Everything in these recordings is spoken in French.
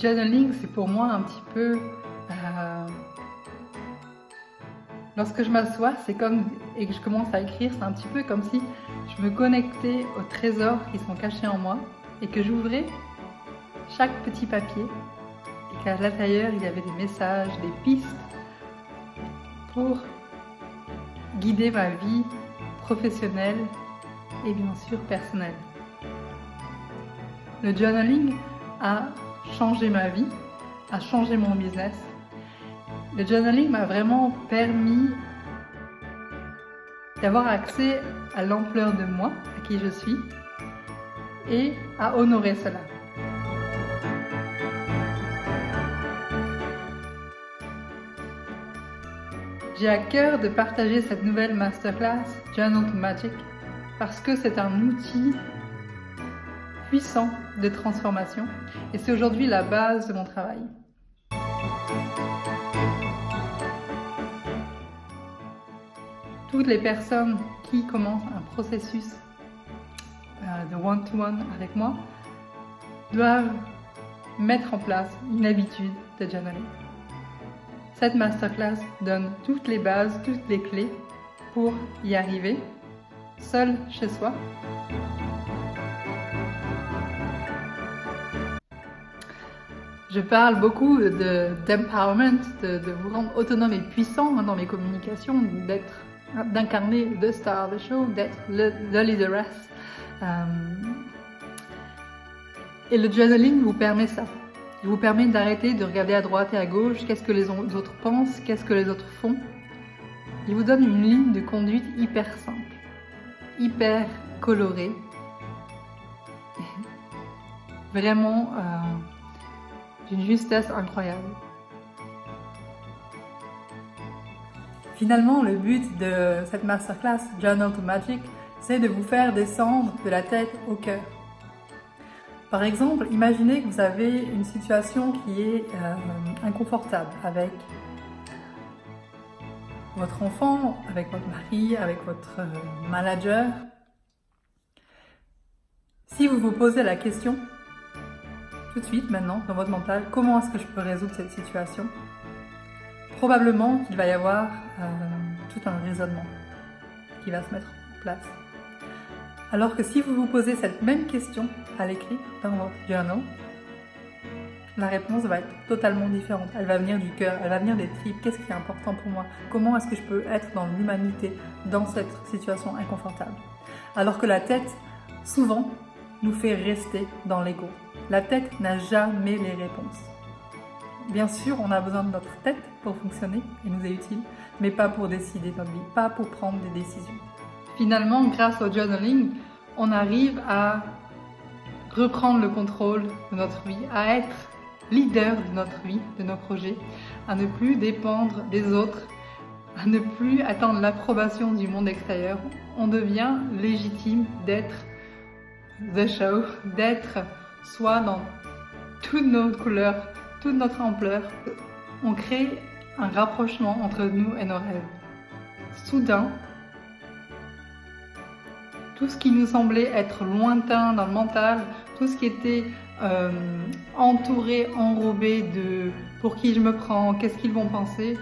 journaling, c'est pour moi un petit peu... lorsque je m'assois, et que je commence à écrire, c'est un petit peu comme si je me connectais aux trésors qui sont cachés en moi et que j'ouvrais chaque petit papier et qu'à l'intérieur, il y avait des messages, des pistes pour guider ma vie professionnelle et bien sûr personnelle. Le journaling a changé ma vie, a changé mon business. Le journaling m'a vraiment permis d'avoir accès à l'ampleur de moi, à qui je suis, et à honorer cela. J'ai à cœur de partager cette nouvelle masterclass Journal to Magic parce que c'est un outil puissant de transformation et c'est aujourd'hui la base de mon travail. Toutes les personnes qui commencent un processus de one-to-one avec moi doivent mettre en place une habitude de journaling. Cette masterclass donne toutes les bases, toutes les clés pour y arriver, seul chez soi. Je parle beaucoup d'empowerment, de vous rendre autonome et puissant dans mes communications, d'incarner le star of the show, d'être le leaderess. Et le journaling vous permet ça. Il vous permet d'arrêter de regarder à droite et à gauche, qu'est-ce que les autres pensent, qu'est-ce que les autres font. Il vous donne une ligne de conduite hyper simple, hyper colorée. Vraiment d'une justesse incroyable. Finalement, le but de cette masterclass Journal to Magic, c'est de vous faire descendre de la tête au cœur. Par exemple, imaginez que vous avez une situation qui est inconfortable avec votre enfant, avec votre mari, avec votre manager. Si vous vous posez la question, tout de suite maintenant, dans votre mental, comment est-ce que je peux résoudre cette situation? Probablement qu'il va y avoir tout un raisonnement qui va se mettre en place. Alors que si vous vous posez cette même question à l'écrit dans votre journal, la réponse va être totalement différente. Elle va venir du cœur, elle va venir des tripes. Qu'est-ce qui est important pour moi? Comment est-ce que je peux être dans l'humanité, dans cette situation inconfortable? Alors que la tête, souvent, nous fait rester dans l'ego. La tête n'a jamais les réponses. Bien sûr, on a besoin de notre tête pour fonctionner et nous est utile, mais pas pour décider notre vie, pas pour prendre des décisions. Finalement, grâce au journaling, on arrive à reprendre le contrôle de notre vie, à être leader de notre vie, de nos projets, à ne plus dépendre des autres, à ne plus attendre l'approbation du monde extérieur. On devient légitime d'être the show, d'être soi dans toutes nos couleurs, toute notre ampleur. On crée un rapprochement entre nous et nos rêves. Soudain, tout ce qui nous semblait être lointain dans le mental, tout ce qui était entouré, enrobé de pour qui je me prends, qu'est-ce qu'ils vont penser,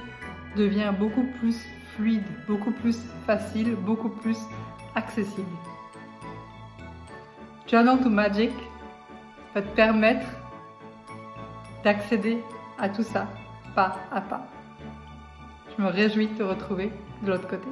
devient beaucoup plus fluide, beaucoup plus facile, beaucoup plus accessible. Journal to Magic va te permettre d'accéder à tout ça, pas à pas. Je me réjouis de te retrouver de l'autre côté.